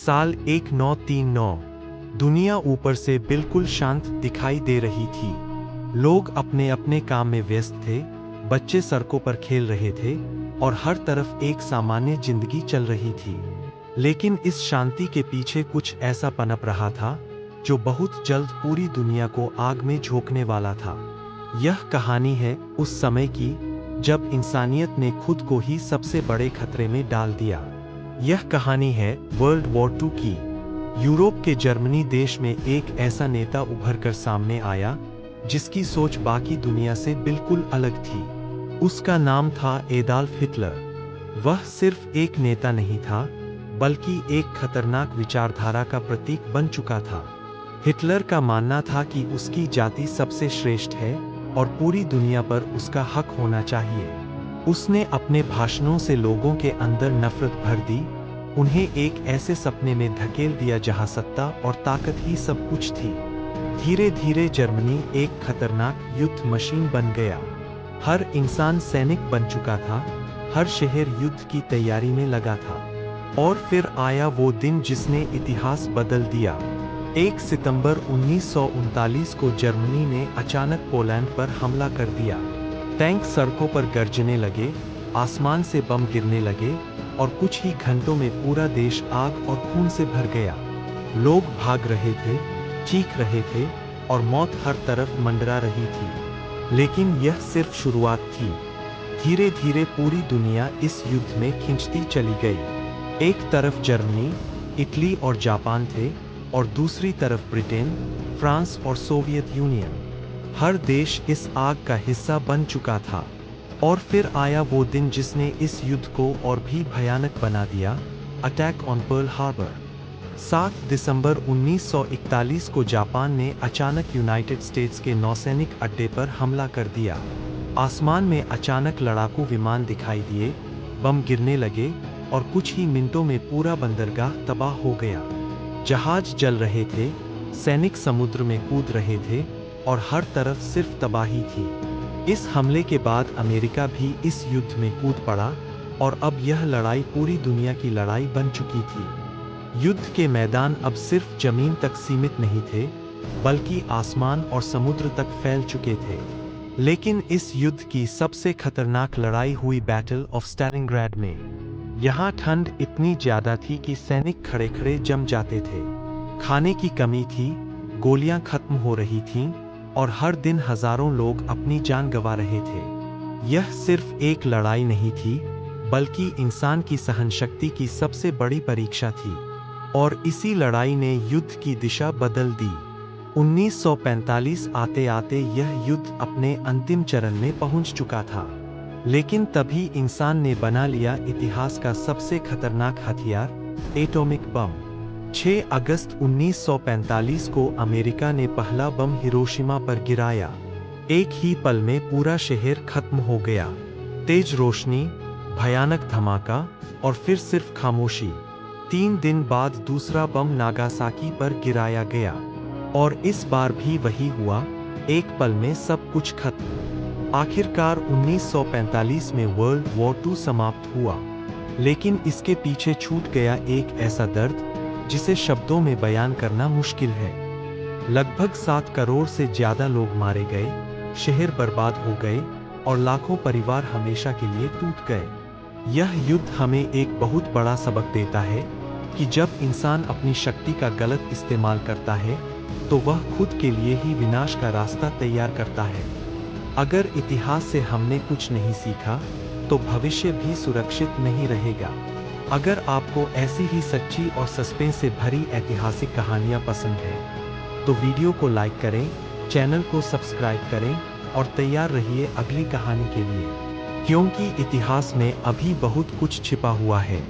साल 1939। दुनिया ऊपर से बिल्कुल शांत दिखाई दे रही थी। लोग अपने अपने काम में व्यस्त थे, बच्चे सड़कों पर खेल रहे थे और हर तरफ एक सामान्य जिंदगी चल रही थी। लेकिन इस शांति के पीछे कुछ ऐसा पनप रहा था जो बहुत जल्द पूरी दुनिया को आग में झोंकने वाला था। यह कहानी है उस समय की जब इंसानियत ने खुद को ही सबसे बड़े खतरे में डाल दिया। यह कहानी है वर्ल्ड वॉर 2 की। यूरोप के जर्मनी देश में एक ऐसा नेता उभर कर सामने आया जिसकी सोच बाकी दुनिया से बिल्कुल अलग थी। उसका नाम था एडॉल्फ हिटलर। वह सिर्फ एक नेता नहीं था, बल्कि एक खतरनाक विचारधारा का प्रतीक बन चुका था। हिटलर का मानना था कि उसकी जाति सबसे श्रेष्ठ है और पूरी दुनिया पर उसका हक होना चाहिए। उसने अपने भाषणों से लोगों के अंदर नफरत भर दी, उन्हें एक ऐसे सपने में धकेल दिया जहां सत्ता और ताकत ही सब कुछ थी। धीरे धीरे जर्मनी एक खतरनाक युद्ध मशीन बन गया। हर इंसान सैनिक बन चुका था, हर शहर युद्ध की तैयारी में लगा था। और फिर आया वो दिन जिसने इतिहास बदल दिया। 1 सितंबर 1939 को जर्मनी ने अचानक पोलैंड पर हमला कर दिया। टैंक सड़कों पर गरजने लगे, आसमान से बम गिरने लगे और कुछ ही घंटों में पूरा देश आग और खून से भर गया। लोग भाग रहे थे, चीख रहे थे और मौत हर तरफ मंडरा रही थी। लेकिन यह सिर्फ शुरुआत थी। धीरे धीरे पूरी दुनिया इस युद्ध में खिंचती चली गई। एक तरफ जर्मनी, इटली और जापान थे और दूसरी तरफ ब्रिटेन, फ्रांस और सोवियत यूनियन। हर देश इस आग का हिस्सा बन चुका था। और फिर आया वो दिन जिसने इस युद्ध को और भी भयानक बना दिया, अटैक ऑन पर्ल हार्बर। 7 दिसंबर 1941 को जापान ने अचानक यूनाइटेड स्टेट्स के नौसैनिक अड्डे पर हमला कर दिया। आसमान में अचानक लड़ाकू विमान दिखाई दिए, बम गिरने लगे और कुछ ही मिनटों में पूरा बंदरगाह तबाह हो गया। जहाज जल रहे थे, सैनिक समुद्र में कूद रहे थे और हर तरफ सिर्फ तबाही थी। इस हमले के बाद अमेरिका भी इस युद्ध में कूद पड़ा और अब यह लड़ाई पूरी दुनिया की लड़ाई बन चुकी थी। युद्ध के मैदान अब सिर्फ जमीन तक सीमित नहीं थे, बल्कि आसमान और समुद्र तक फैल चुके थे। लेकिन इस युद्ध की सबसे खतरनाक लड़ाई हुई बैटल ऑफ स्टैलिनग्राड में। यहाँ ठंड इतनी ज्यादा थी कि सैनिक खड़े खड़े जम जाते थे। खाने की कमी थी, गोलियां खत्म हो रही थीं और हर दिन हजारों लोग अपनी जान गंवा रहे थे। यह सिर्फ एक लड़ाई नहीं थी, बल्कि इंसान की सहनशक्ति की सबसे बड़ी परीक्षा थी। और इसी लड़ाई ने युद्ध की दिशा बदल दी। 1945 आते आते यह युद्ध अपने अंतिम चरण में पहुंच चुका था। लेकिन तभी इंसान ने बना लिया इतिहास का सबसे खतरनाक हथियार, एटॉमिक बम। 6 अगस्त 1945 को अमेरिका ने पहला बम हिरोशिमा पर गिराया। एक ही पल में पूरा शहर खत्म हो गया। तेज रोशनी, भयानक धमाका और फिर सिर्फ खामोशी। 3 दिन बाद दूसरा बम नागासाकी पर गिराया गया। और इस बार भी वही हुआ, एक पल में सब कुछ खत्म। आखिरकार 1945 में वर्ल्ड वॉर 2 समाप्त हुआ। लेकिन इसके पीछे छूट गया एक ऐसा दर्द जिसे शब्दों में बयान करना मुश्किल है। लगभग 7 करोड़ से ज्यादा लोग मारे गए, शहर बर्बाद हो गए और लाखों परिवार हमेशा के लिए टूट गए। यह युद्ध हमें एक बहुत बड़ा सबक देता है कि जब इंसान अपनी शक्ति का गलत इस्तेमाल करता है, तो वह खुद के लिए ही विनाश का रास्ता तैयार करता है। अगर इतिहास से हमने कुछ नहीं सीखा, तो भविष्य भी सुरक्षित नहीं रहेगा। अगर आपको ऐसी ही सच्ची और सस्पेंस से भरी ऐतिहासिक कहानियां पसंद हैं, तो वीडियो को लाइक करें, चैनल को सब्सक्राइब करें और तैयार रहिए अगली कहानी के लिए। क्योंकि इतिहास में अभी बहुत कुछ छिपा हुआ है।